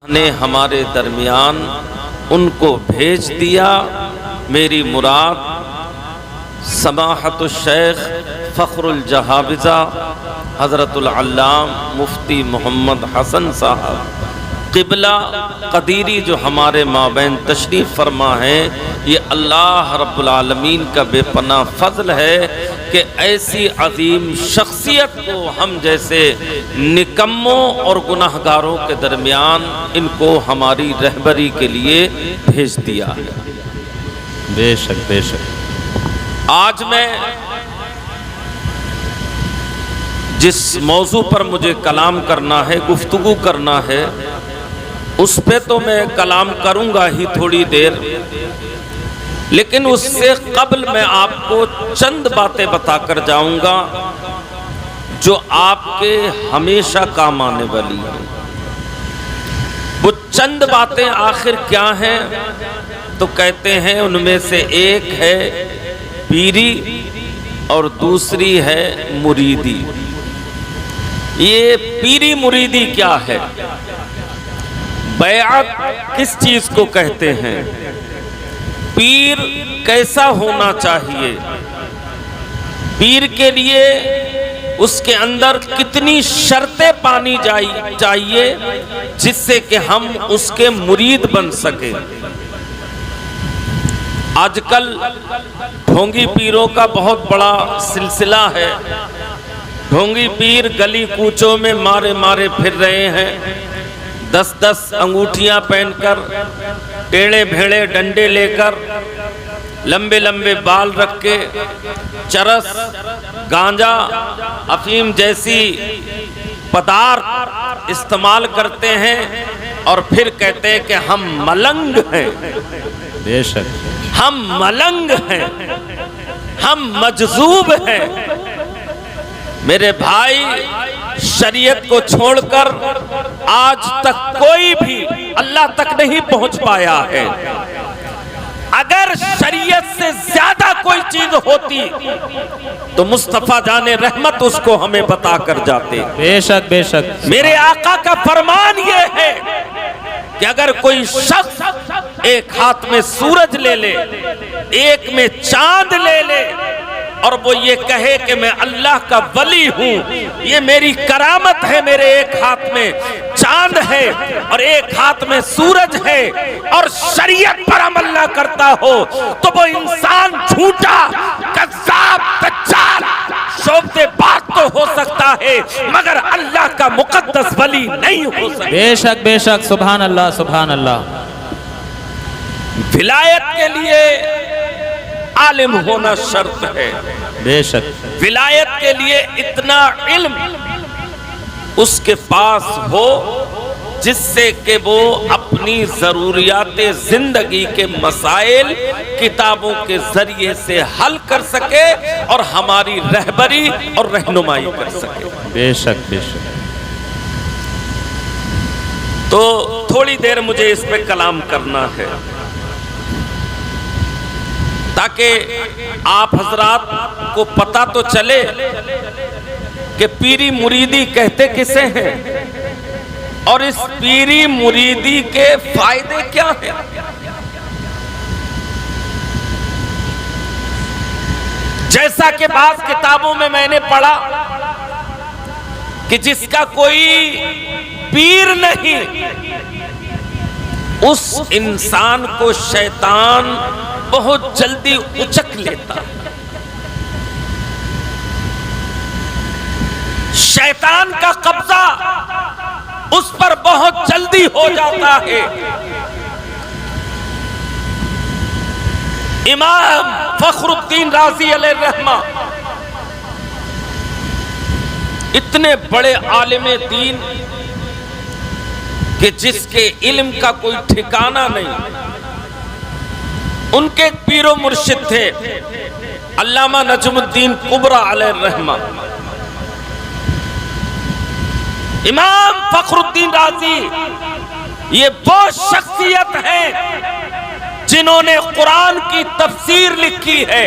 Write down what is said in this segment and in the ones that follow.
نے ہمارے درمیان ان کو بھیج دیا۔ میری مراد سماحت الشیخ فخر الجہابذہ حضرت العلام مفتی محمد حسن صاحب قبلہ قدیری جو ہمارے مابین تشریف فرما ہے، یہ اللہ رب العالمین کا بے پناہ فضل ہے کہ ایسی عظیم شخصیت کو ہم جیسے نکموں اور گناہگاروں کے درمیان ان کو ہماری رہبری کے لیے بھیج دیا ہے۔ بے شک بے شک۔ آج میں جس موضوع پر مجھے کلام کرنا ہے، گفتگو کرنا ہے، اس پہ تو میں کلام کروں گا ہی تھوڑی دیر، لیکن اس سے قبل میں آپ کو چند باتیں بتا کر جاؤں گا جو آپ کے ہمیشہ کام آنے والی ہیں۔ وہ چند باتیں آخر کیا ہیں؟ تو کہتے ہیں ان میں سے ایک ہے پیری اور دوسری ہے مریدی۔ یہ پیری مریدی کیا ہے؟ بیعت کس چیز کو کہتے ہیں؟ پیر کیسا ہونا چاہیے؟ پیر کے لیے اس کے اندر کتنی شرطیں پانی چاہیے جس سے کہ ہم اس کے مرید بن سکیں؟ آج کل ڈھونگی پیروں کا بہت بڑا سلسلہ ہے۔ ڈھونگی پیر گلی کوچوں میں مارے پھر رہے ہیں، 10 انگوٹھیاں پہن کر، ٹیڑے بھیڑے ڈنڈے لے کر، لمبے لمبے بال رکھ کے، چرس، گانجا، افیم جیسی پدارث استعمال کرتے ہیں اور پھر کہتے ہیں کہ ہم ملنگ ہیں۔ بے شک ہم ملنگ ہیں، ہم مجذوب ہیں۔ میرے بھائی، شریعت کو چھوڑ کر آج تک کوئی بھی اللہ تک نہیں پہنچ پایا ہے۔ اگر شریعت سے زیادہ کوئی چیز ہوتی تو مصطفیٰ جان رحمت اس کو ہمیں بتا کر جاتے۔ بے شک بے شک۔ میرے آقا کا فرمان یہ ہے کہ اگر کوئی شخص ایک ہاتھ میں سورج لے لے، ایک میں چاند لے لے، اور وہ یہ کہے کہ میں اللہ کا ولی ہوں، یہ میری کرامت ہے، میرے ایک ہاتھ میں چاند ہے اور ایک ہاتھ میں سورج ہے، اور شریعت پر عمل نہ کرتا ہو تو وہ انسان جھوٹا، کذاب، دجال، شعبدے باز تو ہو سکتا ہے مگر اللہ کا مقدس ولی نہیں ہو سکتا۔ بے شک بے شک۔ سبحان اللہ سبحان اللہ۔ ولایت کے لیے عالم ہونا شرط ہے۔ بے شک۔ ولایت کے لیے اتنا علم اس کے پاس ہو جس سے کہ وہ اپنی ضروریات زندگی کے مسائل کتابوں کے ذریعے سے حل کر سکے اور ہماری رہبری اور رہنمائی کر سکے۔ بے شک بے شک۔ تو تھوڑی دیر مجھے اس پہ کلام کرنا ہے تاکہ آپ حضرات کو پتہ تو چلے کہ پیری مریدی کہتے کسے ہیں اور اس پیری مریدی کے فائدے کیا ہیں۔ جیسا کہ بعض کتابوں میں نے پڑھا کہ جس کا کوئی پیر نہیں، اس انسان کو شیطان بہت جلدی اچک لیتا ہے۔ شیطان کا قبضہ اس پر بہت جلدی ہو جاتا ہے۔ امام فخر الدین رازی علیہ الرحمہ اتنے بڑے عالم دین کہ جس کے علم کا کوئی ٹھکانہ نہیں، ان کے پیر و مرشد تھے علامہ نجم الدین کبریٰ علیہ الرحمہ۔ امام فخر الدین رازی یہ وہ شخصیت ہیں جنہوں نے قرآن کی تفسیر لکھی ہے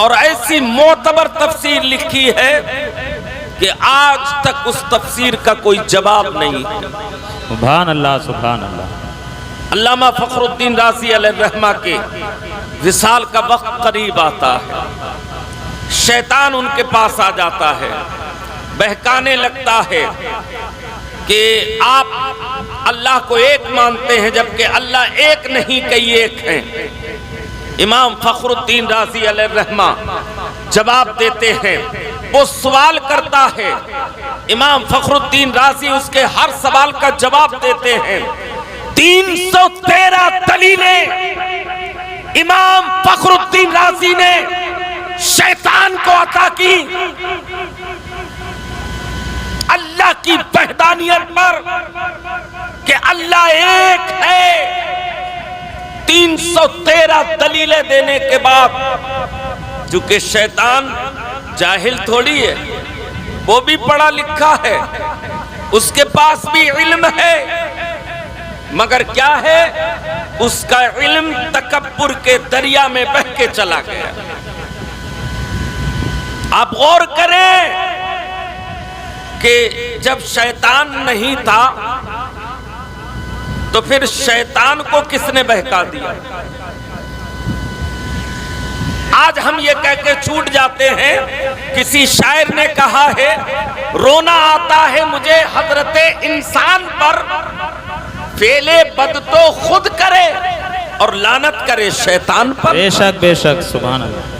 اور ایسی معتبر تفسیر لکھی ہے کہ آج تک اس تفسیر کا کوئی جواب نہیں ہے۔ سبحان اللہ سبحان اللہ۔ علامہ فخر الدین رازی علیہ الرحمہ کے وصال کا وقت قریب آتا ہے، شیطان ان کے پاس آ جاتا ہے، بہکانے لگتا ہے کہ آپ اللہ کو ایک مانتے ہیں جبکہ اللہ ایک نہیں کئی ایک ہیں۔ امام فخر الدین رازی علیہ الرحمہ جواب دیتے ہیں، وہ سوال کرتا ہے، امام فخر الدین رازی اس کے ہر سوال کا جواب دیتے ہیں۔ 313 دلیلیں امام فخر الدین رازی نے شیطان کو عطا کی اللہ کی وحدانیت پر کہ اللہ ایک ہے۔ 313 دلیلیں دینے کے بعد، چونکہ شیطان جاہل تھوڑی ہے، وہ بھی پڑھا لکھا ہے، اس کے پاس بھی علم ہے، مگر کیا ہے، اس کا علم تکبر کے دریا میں بہہ کے چلا گیا۔ آپ غور کریں کہ جب شیطان نہیں تھا تو پھر شیطان کو کس نے بہکا دیا؟ آج ہم یہ کہہ کے چھوٹ جاتے ہیں، کسی شاعر نے کہا ہے، رونا آتا ہے مجھے حضرت انسان پر، فعل بد تو خود کرے اور لعنت کرے شیطان پر۔ بے شک سبحان اللہ۔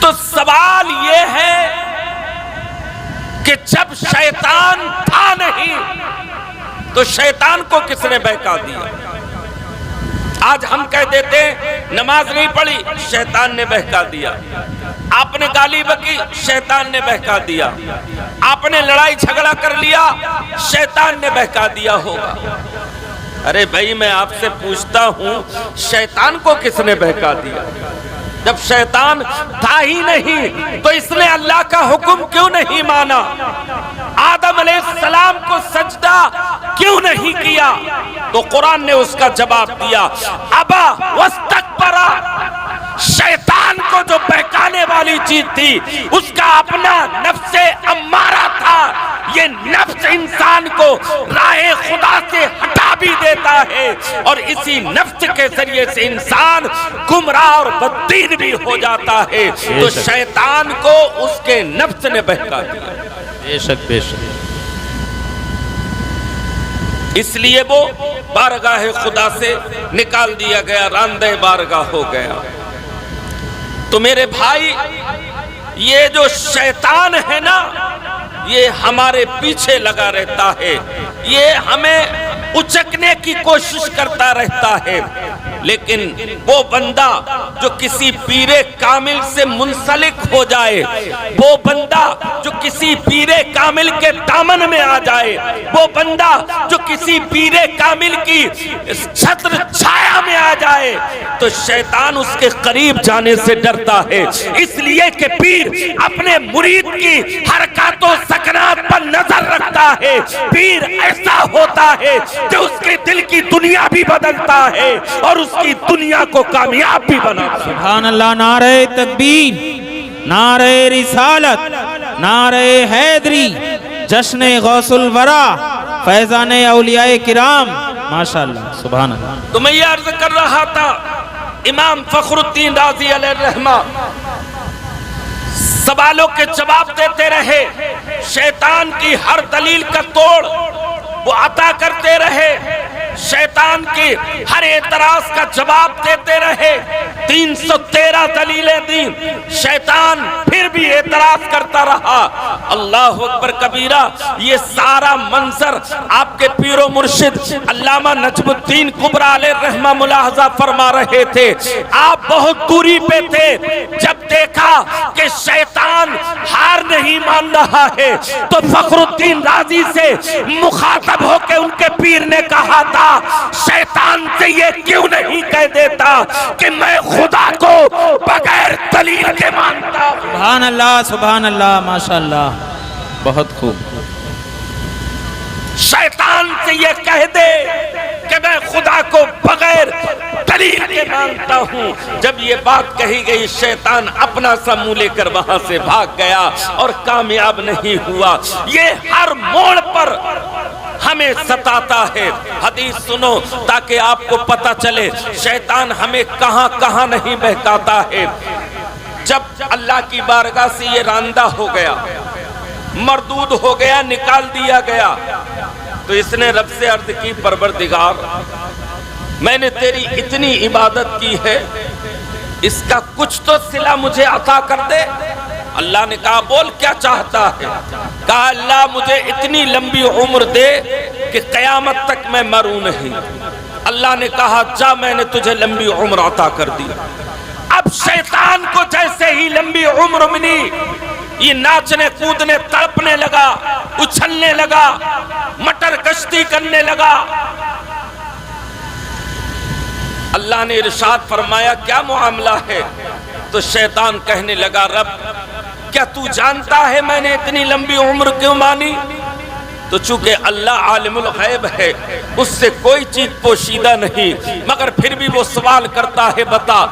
تو سوال یہ ہے کہ جب شیطان تھا نہیں تو شیطان کو کس نے بہکا دیا؟ آج ہم کہہ دیتے ہیں نماز نہیں پڑھی، شیطان نے بہکا دیا، آپ نے گالی بکی، شیطان نے بہکا دیا، آپ نے لڑائی جھگڑا کر لیا، شیطان نے بہکا دیا ہوگا۔ ارے بھائی میں آپ سے پوچھتا ہوں، شیطان کو کس نے بہکا دیا؟ جب شیطان تھا ہی نہیں تو اس نے اللہ کا حکم کیوں نہیں مانا؟ آدم علیہ السلام کو سجدہ کیوں نہیں کیا؟ تو قرآن نے اس کا جواب دیا، ابا واستکبرا۔ شیطان کو جو بہکانے والی چیز تھی اس کا اپنا نفس امارہ تھا۔ یہ نفس انسان کو راہ خدا سے ہٹا بھی دیتا ہے اور اسی نفس کے ذریعے سے انسان گمراہ اور بددین بھی ہو جاتا ہے۔ تو شیطان کو اس کے نفس نے بہکا دیا۔ بے شک اس لیے وہ بارگاہ خدا سے نکال دیا گیا، راندہ بارگاہ ہو گیا۔ تو میرے بھائی، یہ جو شیطان ہے نا، یہ ہمارے پیچھے لگا رہتا ہے، یہ ہمیں اچکنے کی کوشش کرتا رہتا ہے، لیکن وہ بندہ جو کسی پیر کامل سے منسلک ہو جائے، وہ بندہ جو کسی پیر کامل کے دامن میں آ جائے، وہ بندہ جو کسی پیر کامل کی چھتر چھایا میں آ جائے، تو شیطان اس کے قریب جانے سے ڈرتا ہے، اس لیے کہ پیر اپنے مرید کی حرکات و سکنات پر نظر رکھتا ہے۔ پیر ایسا ہوتا ہے جو اس کے دل کی دنیا بھی بدلتا ہے اور اس کی دنیا کو کامیاب بھی بناتا ہے۔ سبحان اللہ۔ نعرہ تکبیر، نعرہ رسالت، نعرہ حیدری، جشن غوث الورا، فیضان اولیاء کرام، ماشاءاللہ سبحان اللہ۔ تو میں یہ عرض کر رہا تھا، امام فخر الدین رازی علیہ الرحمہ سوالوں کے جواب دیتے رہے، شیطان کی ہر دلیل کا توڑ وہ عطا کرتے رہے، شیطان کی ہر اعتراض کا جواب دیتے رہے۔ 313 دلیلیں دیں، شیطان پھر بھی اعتراض کرتا رہا۔ اللہ اکبر کبیرہ۔ یہ سارا منظر آپ کے پیر و مرشد علامہ نجم الدین کبریٰ علیہ الرحمہ ملاحظہ فرما رہے تھے۔ آپ بہت دوری پہ تھے، جب دیکھا کہ شیطان ہار نہیں مان رہا ہے تو فخر الدین رازی سے مخاطب ہو کے ان کے پیر نے کہا تھا، شیطان سے یہ کیوں نہیں کہہ دیتا کہ میں خدا کو بغیر دلیل کے مانتا ہوں؟ سبحان اللہ سبحان اللہ، ماشاءاللہ، بہت خوب۔ شیطان سے یہ کہہ دے کہ میں خدا کو بغیر دلیل کے مانتا ہوں. جب یہ بات کہی گئی شیطان اپنا سا منہ لے کر وہاں سے بھاگ گیا اور کامیاب نہیں ہوا. یہ ہر موڑ پر ہمیں ستاتا ہے. حدیث سنو تاکہ آپ کو پتہ چلے شیطان ہمیں کہاں کہاں نہیں بہکاتا ہے. جب اللہ کی بارگاہ سے یہ راندہ ہو گیا, مردود ہو گیا, نکال دیا گیا, تو اس نے رب سے عرض کی پروردگار میں نے تیری اتنی عبادت کی ہے, اس کا کچھ تو صلہ مجھے عطا کر دے. اللہ نے کہا بول کیا چاہتا ہے؟ کہا اللہ مجھے اتنی لمبی عمر دے کہ قیامت تک میں مروں نہیں. اللہ نے کہا جا میں نے تجھے لمبی عمر عطا کر دی. اب شیطان کو جیسے ہی لمبی عمر ملی یہ ناچنے کودنے تڑپنے لگا, اچھلنے لگا, مٹر کشتی کرنے لگا. اللہ نے ارشاد فرمایا کیا معاملہ ہے؟ تو شیطان کہنے لگا رب کیا تو جانتا ہے میں نے اتنی لمبی عمر کیوں مانی؟ تو چونکہ اللہ عالم الغیب ہے اس سے کوئی چیز پوشیدہ نہیں, مگر پھر بھی وہ سوال کرتا ہے بتا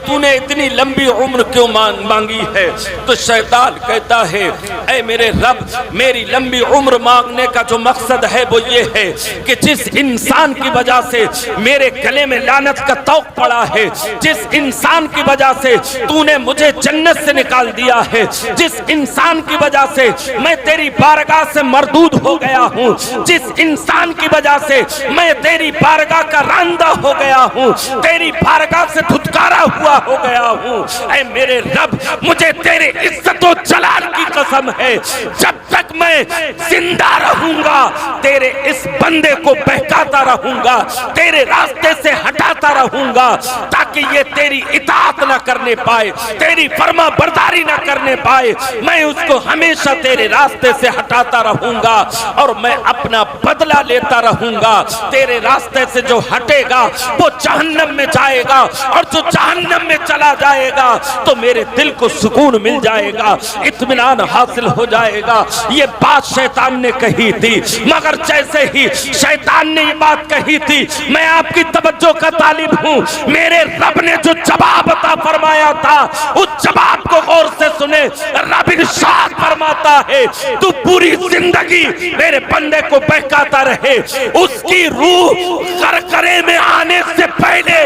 تو نے اتنی لمبی عمر کیوں مانگی ہے؟ تو شیطان کہتا ہے اے میرے رب میری لمبی عمر مانگنے کا جو مقصد ہے وہ یہ ہے کہ جس انسان کی وجہ سے میرے گلے میں لعنت کا طوق پڑا ہے, جس انسان کی وجہ سے تو نے مجھے جنت سے نکال دیا ہے, جس انسان کی وجہ سے میں تیری بارگاہ سے مردود ہو گیا ہوں, جس انسان کی وجہ سے میں تیری بارگاہ کا راندہ ہو گیا ہوں, تیری بارگاہ سے دھتکارا ہوا ہو گیا ہوں, اے میرے رب مجھے تیرے عزت و جلال کی قسم ہے جب تک میں زندہ رہوں گا تیرے اس بندے کو بہکاتا رہوں گا, تیرے راستے سے ہٹاتا رہوں گا تاکہ یہ تیری اطاعت نہ کرنے پائے, تیری فرما برداری نہ کرنے پائے. میں اس کو ہمیشہ تیرے راستے سے ہٹاتا رہوں گا اور میں اپنا بدلہ لیتا رہوں گا. تیرے راستے سے جو ہٹے گا وہ جہنم میں جائے گا, اور جو جہنم میں چلا جائے گا تو میرے دل کو سکون مل جائے گا, اطمینان حاصل ہو جائے گا. یہ بات شیطان نے کہی تھی, مگر جیسے ہی شیطان نے یہ بات کہی تھی میں آپ کی توجہ کا طالب ہوں, میرے رب نے جو جواب عطا فرمایا تھا اس جواب کو غور سے سنے. رب ارشاد فرماتا ہے تو پوری زندگی میرے بندے کو بہکاتا رہے, اس کی روح کرکرے میں آنے سے پہلے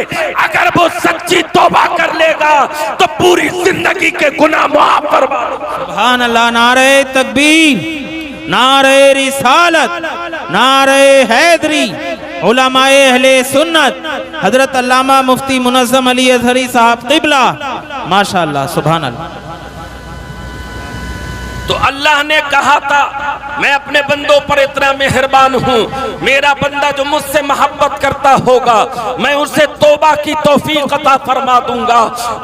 اگر وہ سچی توبہ کر لے گا تو پوری زندگی کے گناہ معاف فرما. سبحان اللہ. نعرہ تکبیر, نعرہ رسالت, نعرہ حیدری. علماء اہل سنت حضرت علامہ مفتی منظم علی اظہری صاحب قبلہ, ماشاءاللہ سبحان اللہ. تو اللہ نے کہا تھا میں اپنے بندوں پر اتنا مہربان ہوں, میرا بندہ جو مجھ سے محبت کرتا ہوگا میں اسے توبہ کی توفیق عطا فرما دوں گا.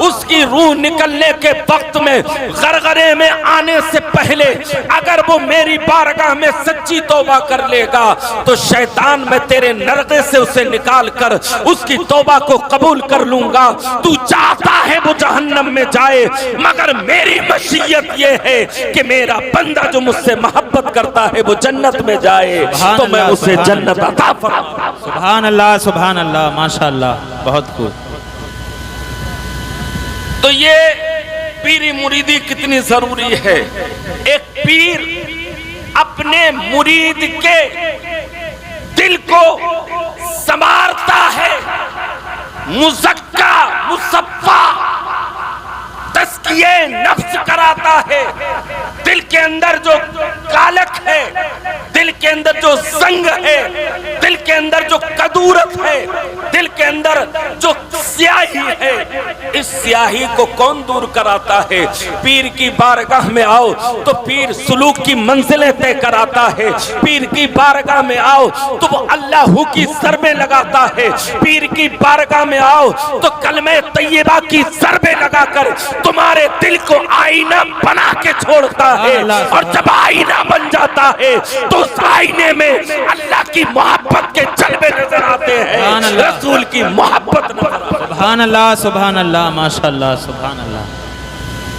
اس کی روح نکلنے کے وقت میں غرغرے میں آنے سے پہلے اگر وہ میری بارگاہ میں سچی توبہ کر لے گا تو شیطان میں تیرے نرغے سے اسے نکال کر اس کی توبہ کو قبول کر لوں گا. تو چاہتا ہے وہ جہنم میں جائے, مگر میری مشیت یہ ہے کہ میرا بندہ جو مجھ سے محبت کرتا ہے وہ جنت میں جائے تو میں اسے جنت عطا فرماؤں. سبحان اللہ سبحان اللہ ماشاءاللہ, بہت خوب. تو یہ پیری مریدی کتنی ضروری ہے. ایک پیر اپنے مرید کے دل کو سنوارتا ہے, مزکا مصفا تزکیہ نفس کراتا ہے. دل کے اندر جو کالک ہے, دل کے اندر جو زنگ ہے, دل کے اندر جو کدورت ہے, دل کے اندر جو سیاہی ہے, اس سیاہی کو کون دور کراتا ہے؟ پیر کی بارگاہ میں آؤ تو پیر سلوک کی منزلیں طے کراتا ہے. پیر کی بارگاہ میں آؤ تو وہ اللہ کی ضربیں لگاتا ہے. پیر کی بارگاہ میں آؤ تو کلمہ طیبہ کی ضربیں لگا کر تمہارے دل کو آئینہ بنا کے چھوڑتا ہے, اور جب آئینہ بن جاتا ہے تو اس آئینے میں اللہ کی محبت کے جلوے نظر آتے ہیں, رسول کی محبت نظر آتی ہے. سبحان اللہ سبحان اللہ ماشاءاللہ سبحان اللہ.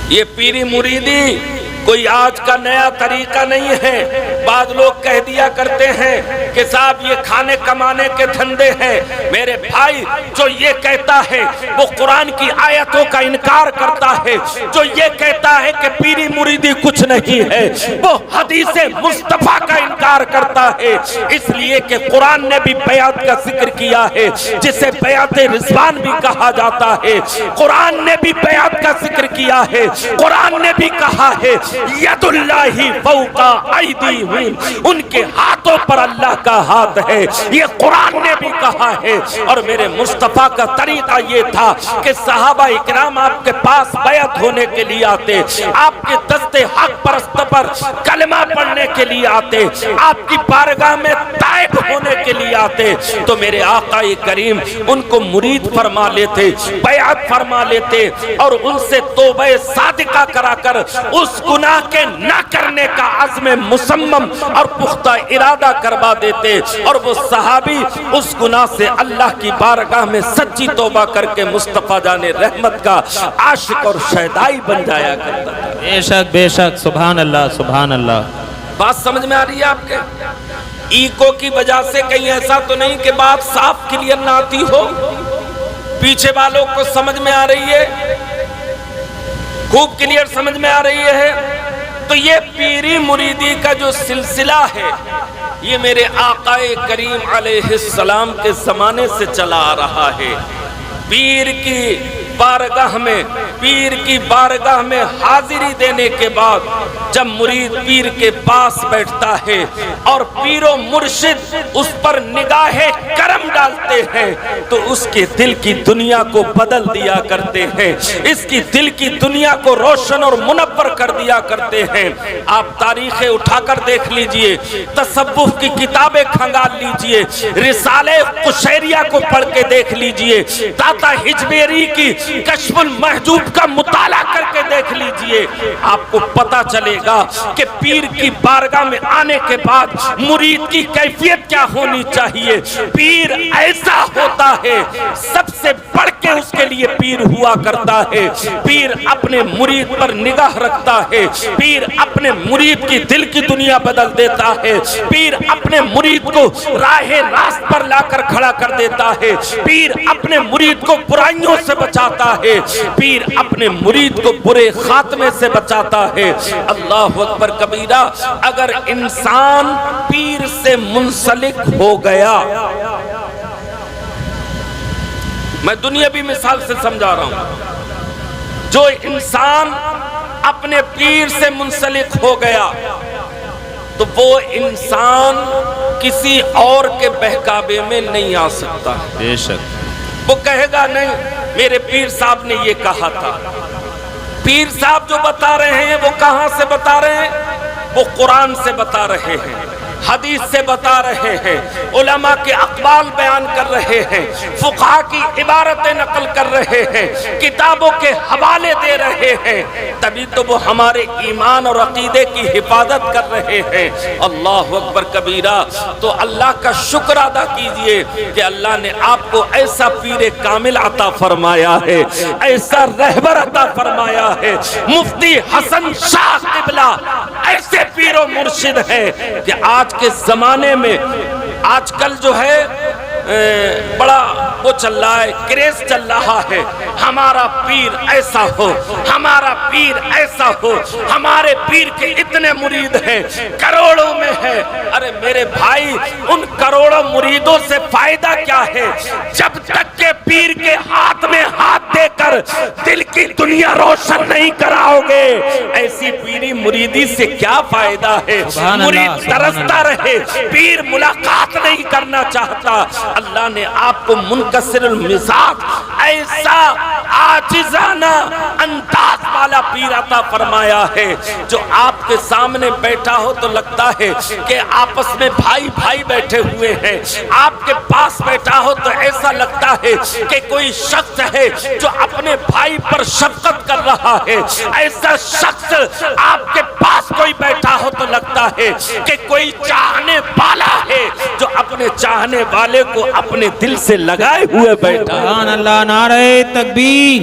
یہ پیری مریدی کوئی آج کا نیا طریقہ نہیں ہے. بعض لوگ کہہ دیا کرتے ہیں کہ صاحب یہ کھانے کمانے کے دھندے ہیں، میرے بھائی جو یہ کہتا ہے وہ قرآن کی آیتوں کا انکار کرتا ہے، جو یہ کہتا ہے کہ پیری مریدی کچھ نہیں ہے وہ حدیث مصطفیٰ کا انکار کرتا ہے، اس لیے کہ قرآن نے بھی بیعت کا ذکر کیا ہے جسے بیعت رضوان بھی کہا جاتا ہے، قرآن نے بھی بیعت کا ذکر کیا ہے، قرآن نے بھی کہا ہے ید اللہ فوق ایدیہم، ان کے ہاتھوں پر اللہ کا ہاتھ ہے، یہ قرآن نے بھی کہا ہے۔ اور میرے مصطفیٰ کا طریقہ یہ تھا کہ صحابہ اکرام آپ کے پاس بیعت ہونے کے لیے آتے، آپ کے دست حق پرست پر کلمہ پڑھنے کے لیے آتے، آپ کی بارگاہ میں تائب ہونے کے لیے آتے، تو میرے آقا کریم ان کو مرید فرما لیتے، بیعت فرما لیتے اور ان سے توبہ صادقہ کرا کر اس گناہ کے نہ کرنے کا عزم مصمم اور پختہ ارادہ کروا دیتے، اور وہ صحابی اس گناہ سے اللہ کی بارگاہ میں سچی توبہ کر کے مصطفیٰ جان رحمت کا عاشق اور شہدائی بن جایا کرتا تھا۔ بے شک بے شک، سبحان اللہ سبحان اللہ۔ بات سمجھ میں آ رہی ہے آپ کے؟ ایکو کی وجہ سے کہیں ایسا تو نہیں کہ بات صاف کلیئر نہ آتی ہو؟ پیچھے والوں کو سمجھ میں آ رہی ہے؟ خوب کلیئر سمجھ میں آ رہی ہے؟ تو یہ پیری مریدی کا جو سلسلہ ہے یہ میرے آقا کریم علیہ السلام کے زمانے سے چلا آ رہا ہے۔ پیر کی بارگاہ میں حاضری دینے کے بعد جب مرید پیر کے پاس بیٹھتا ہے اور پیر و مرشد اس پر نگاہ کرم ڈالتے ہیں تو اس کے دل کی دنیا کو بدل دیا کرتے ہیں، اس کی دل کی دنیا کو روشن اور منور کر دیا کرتے ہیں۔ آپ تاریخیں اٹھا کر دیکھ لیجئے، تصوف کی کتابیں کھنگال لیجئے، رسالہ قشیریہ کو پڑھ کے دیکھ لیجئے، داتا ہجویری کی کشف المحجوب کا مطالعہ کر کے دیکھ لیجئے، آپ کو پتا چلے گا کہ پیر کی بارگاہ میں آنے کے بعد مرید کی کیفیت کیا ہونی چاہیے۔ پیر ایسا ہوتا ہے، سب سے بڑھ کے اس کے لیے پیر ہوا کرتا ہے۔ پیر اپنے مرید پر نگاہ رکھتا ہے، پیر اپنے مرید کی دل کی دنیا بدل دیتا ہے، پیر اپنے مرید کو راہ راست پر لا کر کھڑا کر دیتا ہے، پیر اپنے مرید کو برائیوں سے بچاتا ہے، پیر اپنے مرید کو برے خاتمے سے بچاتا ہے۔ اللہ اکبر کبیرہ، اگر انسان پیر سے منسلک ہو گیا، میں دنیاوی مثال سے سمجھا رہا ہوں، جو انسان اپنے پیر سے منسلک ہو گیا تو وہ انسان کسی اور کے بہکاوے میں نہیں آ سکتا۔ بے شک، وہ کہے گا نہیں میرے پیر صاحب نے یہ کہا تھا۔ پیر صاحب جو بتا رہے ہیں وہ کہاں سے بتا رہے ہیں؟ وہ قرآن سے بتا رہے ہیں، حدیث سے بتا رہے ہیں، علماء کے اقوال بیان کر رہے ہیں، فقہا کی عبارتیں نقل کر رہے ہیں، کتابوں کے حوالے دے رہے ہیں، تبھی تو وہ ہمارے ایمان اور عقیدے کی حفاظت کر رہے ہیں۔ اللہ اکبر کبیرہ، تو اللہ کا شکر ادا کیجئے کہ اللہ نے آپ کو ایسا پیر کامل عطا فرمایا ہے، ایسا رہبر عطا فرمایا ہے۔ مفتی حسن شاہ قبلہ ایسے پیر و مرشد ہیں کہ آج کے زمانے میں آج کل جو ہے بڑا وہ چل رہا ہے، کریز چل رہا ہے، ہمارا پیر ایسا ہو، ہمارا پیر ایسا ہو، ہمارے پیر کے اتنے مرید ہیں، کروڑوں میں ہیں۔ ارے میرے بھائی، ان کروڑوں مریدوں سے فائدہ کیا ہے جب تک کہ پیر کے ہاتھ میں ہاتھ دے کر دل کی دنیا روشن نہیں کراؤ گے، ایسی پیری مریدی سے کیا فائدہ ہے؟ مرید ترستا رہے، پیر ملاقات نہیں کرنا چاہتا۔ اللہ نے آپ کو منکسر المزاج، ایسا عاجزانہ انداز والا پیر عطا فرمایا ہے جو آپ کے سامنے بیٹھا ہو تو لگتا ہے کہ آپس میں بھائی بھائی بیٹھے ہوئے ہیں، آپ کے پاس بیٹھا ہو تو ایسا لگتا ہے کہ کوئی شخص ہے جو اپنے بھائی پر شفقت کر رہا ہے، ایسا شخص آپ کے پاس کوئی بیٹھا ہو تو لگتا ہے کہ کوئی چاہنے والا ہے جو اپنے چاہنے والے کو اپنے دل سے لگائے ہوئے بیٹھا۔ سبحان اللہ، نعرہ تکبیر،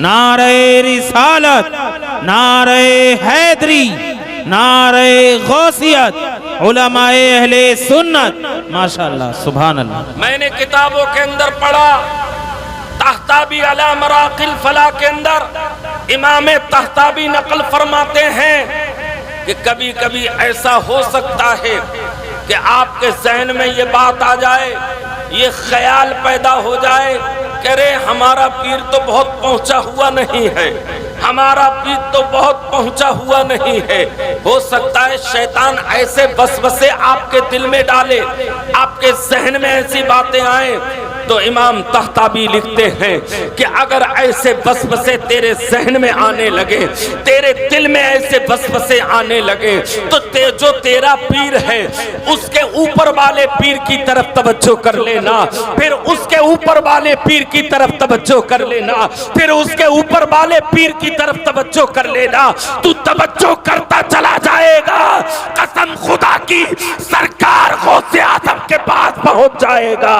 نعرہ رسالت، نعرہ حیدری، نعرہ غوثیت، علماء اہل سنت. ماشاءاللہ سبحان اللہ. میں نے کتابوں کے اندر پڑھا، طحطاوی علی مراقی الفلاح کے اندر امام طحطاوی نقل فرماتے ہیں کہ کبھی کبھی ایسا ہو سکتا ہے کہ آپ کے ذہن میں یہ بات آ جائے، یہ خیال پیدا ہو جائے کہ ارے ہمارا پیر تو بہت پہنچا ہوا نہیں ہے، ہمارا پیر تو بہت پہنچا ہوا نہیں ہے. ہو سکتا ہے شیطان ایسے وسوسے آپ کے دل میں ڈالے، آپ کے ذہن میں ایسی باتیں آئیں. تو امام طحطاوی لکھتے ہیں کہ اگر ایسے وسوسے تیرے ذہن میں آنے لگے، تیرے دل میں ایسے وسوسے آنے لگے، تو جو تیرا پیر ہے اس کے اوپر والے پیر کی طرف توجہ کر لینا، پھر اس کے اوپر والے پیر کی طرف توجہ کر لینا، پھر اس کے اوپر والے پیر کی طرف توجہ کر لینا. تو توجہ کرتا چلا جائے گا، قسم خدا کی سرکار غوث اعظم کے پاس پہنچ جائے گا.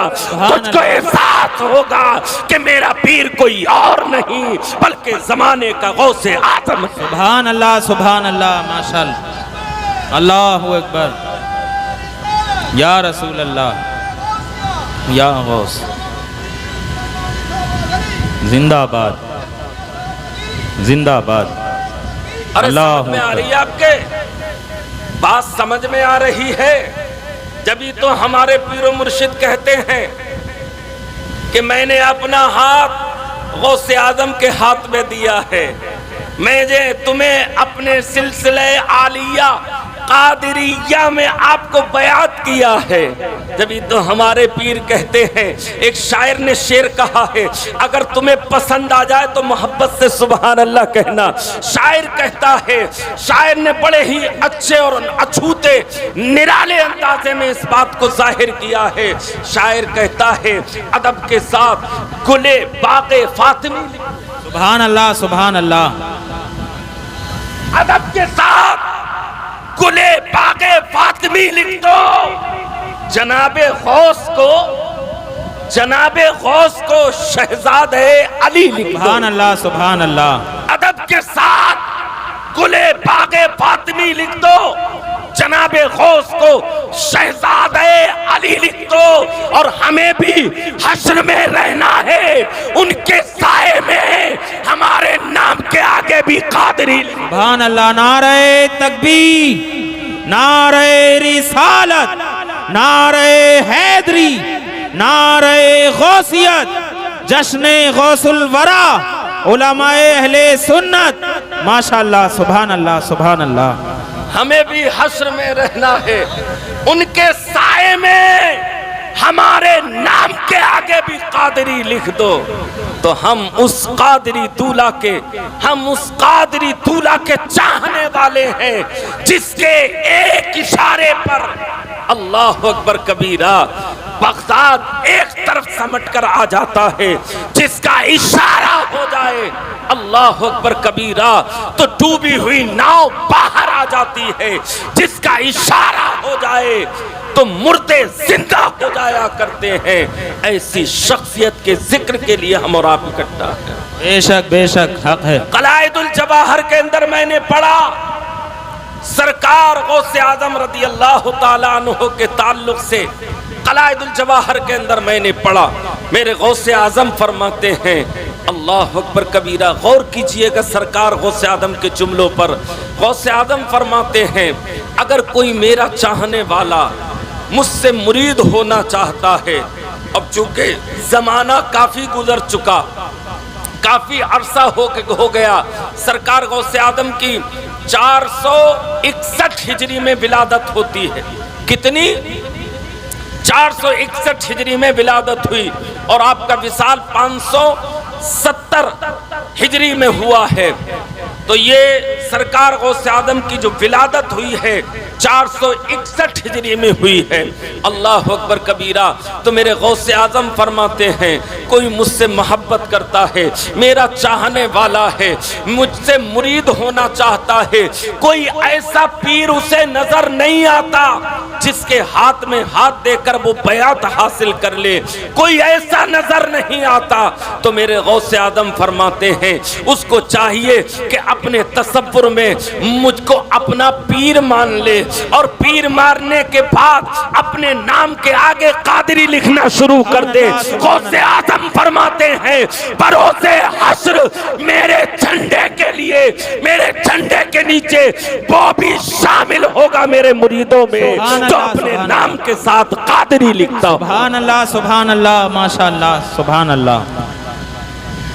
تجھ کو احساس ہوگا کہ میرا پیر کوئی اور نہیں بلکہ زمانے کا غوث اعظم. سبحان اللہ سبحان اللہ. ماشاءاللہ. اللہ اکبر. یا رسول اللہ، یا غوث. زندہ باد زندہ باد. اللہ سمجھ میں آ رہی ہے آپ کے؟ بات سمجھ میں آ رہی ہے؟ جبھی تو ہمارے پیر و مرشد کہتے ہیں کہ میں نے اپنا ہاتھ غوث اعظم کے ہاتھ میں دیا ہے، میں نے تمہیں اپنے سلسلہ عالیہ قادریہ میں آپ کو بیعت کیا ہے. جبھی تو ہمارے پیر کہتے ہیں، ایک شاعر نے شعر کہا ہے، اگر تمہیں پسند آ جائے تو محبت سے سبحان اللہ کہنا. شاعر کہتا ہے، شاعر نے بڑے ہی اچھے اور اچھوتے نرالے اندازے میں اس بات کو ظاہر کیا ہے. شاعر کہتا ہے، ادب کے ساتھ گلے باغ فاطمی. سبحان اللہ سبحان اللہ. ادب کے ساتھ گلے باغ فاطمی لکھ دو. جناب غوث کو شہزادے علی لکھ دو. سبحان اللہ سبحان اللہ. ادب کے ساتھ گلے باغ فاطمی لکھ دو، جناب غوث کو شہزادے علی لکھ دو. اور ہمیں بھی حشر میں رہنا ہے ان کے سائے میں، ہمارے نام کے آگے بھی قادری. سبحان اللہ. نعرہ تکبیر، نعرہ رسالت، نعرہ حیدری، نعرہ غوثیت، جشن غوث الورا، علماء اہل سنت. ماشاءاللہ سبحان اللہ سبحان اللہ. ہمیں بھی حشر میں رہنا ہے ان کے سائے میں، ہمارے نام کے آگے بھی قادری لکھ دو. تو ہم اس قادری دولہ کے چاہنے والے ہیں جس کے ایک اشارے پر اللہ اکبر کبیرہ بغداد ایک طرف سمٹ کر آ جاتا ہے. جس کا اشارہ ہو جائے اللہ اکبر کبیرہ تو ڈوبی ہوئی ناؤ باہر آ جاتی ہے. جس کا اشارہ ہو جائے تو مردے زندہ ہو جایا کرتے ہیں. ایسی شخصیت کے ذکر کے لیے ہم اور آپ اکٹھا ہیں. بے شک حق ہے. قلائد الجواہر کے اندر میں نے پڑھا، سرکار غوث اعظم رضی اللہ تعالیٰ عنہ کے تعلق سے قلائد الجواہر کے اندر میں نے پڑھا. میرے غوث اعظم فرماتے ہیں، اللہ اکبر کبیرہ، غور کیجئے گا سرکار غوث اعظم کے جملوں پر. غوث اعظم فرماتے ہیں، اگر کوئی میرا چاہنے والا مجھ سے مرید ہونا چاہتا ہے، اب چونکہ زمانہ کافی گزر چکا، کافی عرصہ ہو گیا، سرکار غوث اعظم کی 461 ہجری میں ولادت ہوتی ہے. کتنی؟ 461 ہجری میں ولادت ہوئی اور آپ کا وصال 570 ہجری میں ہوا ہے. تو یہ سرکار غوث اعظم کی جو ولادت ہوئی ہے 461 ہجری میں ہوئی ہے. اللہ اکبر کبیرہ. تو میرے غوث اعظم فرماتے ہیں، کوئی مجھ سے محبت کرتا ہے، میرا چاہنے والا ہے، مجھ سے مرید ہونا چاہتا ہے، کوئی ایسا پیر اسے نظر نہیں آتا جس کے ہاتھ میں ہاتھ دے کر وہ بیعت حاصل کر لے، کوئی ایسا نظر نہیں آتا. تو میرے غوث اعظم فرماتے ہیں، اس کو چاہیے کہ اپنے تصور میں مجھ کو اپنا پیر مان لے، اور پیر مارنے کے بعد اپنے نام کے آگے قادری لکھنا شروع کر دے، غوث اعظم فرماتے ہیں بروز حشر میرے جھنڈے کے لیے، میرے جھنڈے کے نیچے وہ بھی شامل ہوگا میرے مریدوں میں جو اپنے نام کے ساتھ قادری لکھتا ہو۔ سبحان اللہ ماشاءاللہ سبحان اللہ۔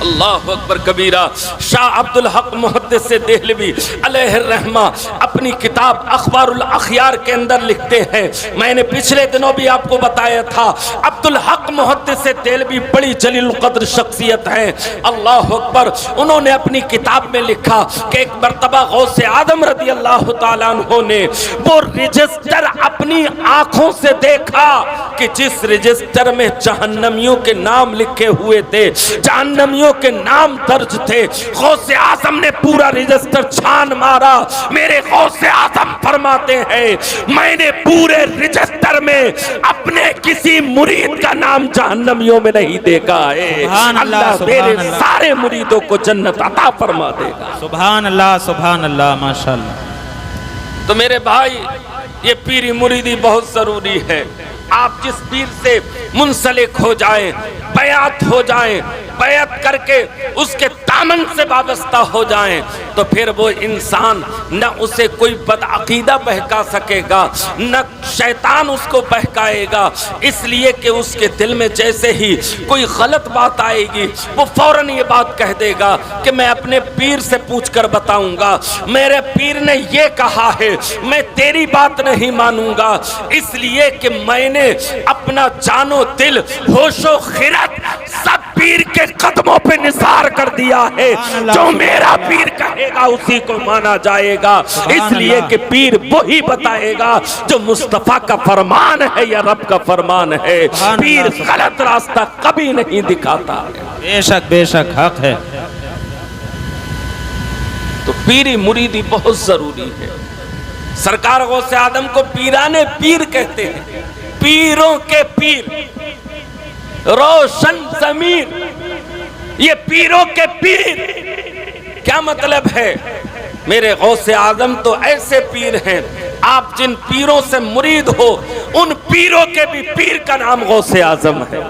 اللہ اکبر کبیرہ۔ شاہ عبدالحق محدث دہلوی علیہ الرحمہ اپنی کتاب اخبار الاخیار کے اندر لکھتے ہیں، میں نے پچھلے دنوں بھی آپ کو بتایا تھا، عبدالحق محدث دہلوی بڑی جلیل القدر شخصیت ہیں، اللہ اکبر۔ انہوں نے اپنی کتاب میں لکھا کہ ایک مرتبہ غوث اعظم رضی اللہ تعالیٰ عنہ نے وہ رجسٹر اپنی آنکھوں سے دیکھا کہ جس رجسٹر میں جہنمیوں کے نام لکھے ہوئے تھے، جہنمیوں کے نام درج تھے، غوث اعظم نے پورا رجسٹر چھان مارا۔ میرے غوث اعظم فرماتے ہیں میں نے پورے رجسٹر میں اپنے کسی مرید کا نام جہنمیوں میں نہیں دیکھا ہے۔ اللہ میرے سارے مریدوں کو جنت عطا فرما دے گا۔ سبحان اللہ ماشاءاللہ۔ تو میرے بھائی یہ پیری مریدی بہت ضروری ہے۔ آپ جس پیر سے منسلک ہو جائیں، بیعت ہو جائیں، بیعت کر کے اس کے دامن سے وابستہ ہو جائیں تو پھر وہ انسان نہ اسے کوئی بدعقیدہ بہکا سکے گا، نہ شیطان اس کو بہکائے گا، اس لیے کہ اس کے دل میں جیسے ہی کوئی غلط بات آئے گی وہ فوراً یہ بات کہہ دے گا کہ میں اپنے پیر سے پوچھ کر بتاؤں گا، میرے پیر نے یہ کہا ہے، میں تیری بات نہیں مانوں گا، اس لیے کہ میں نے اپنا جان و دل، ہوش و خرد سب پیر کے قدموں پہ نثار کر دیا ہے، جو میرا پیر کہے گا اسی کو مانا جائے گا، اس لیے کہ پیر وہی بتائے گا جو مصطفیٰ کا فرمان ہے یا رب کا فرمان ہے، پیر غلط راستہ کبھی نہیں دکھاتا۔ بے شک حق ہے۔ تو پیری مریدی بہت ضروری ہے۔ سرکار غوث اعظم کو پیرانے پیر کہتے ہیں، پیروں کے پیر، روشن ضمیر، یہ پیروں کے پیر۔ کیا مطلب ہے؟ میرے غوث اعظم تو ایسے پیر ہیں، آپ جن پیروں سے مرید ہو ان پیروں کے بھی پیر کا نام غوث اعظم ہے۔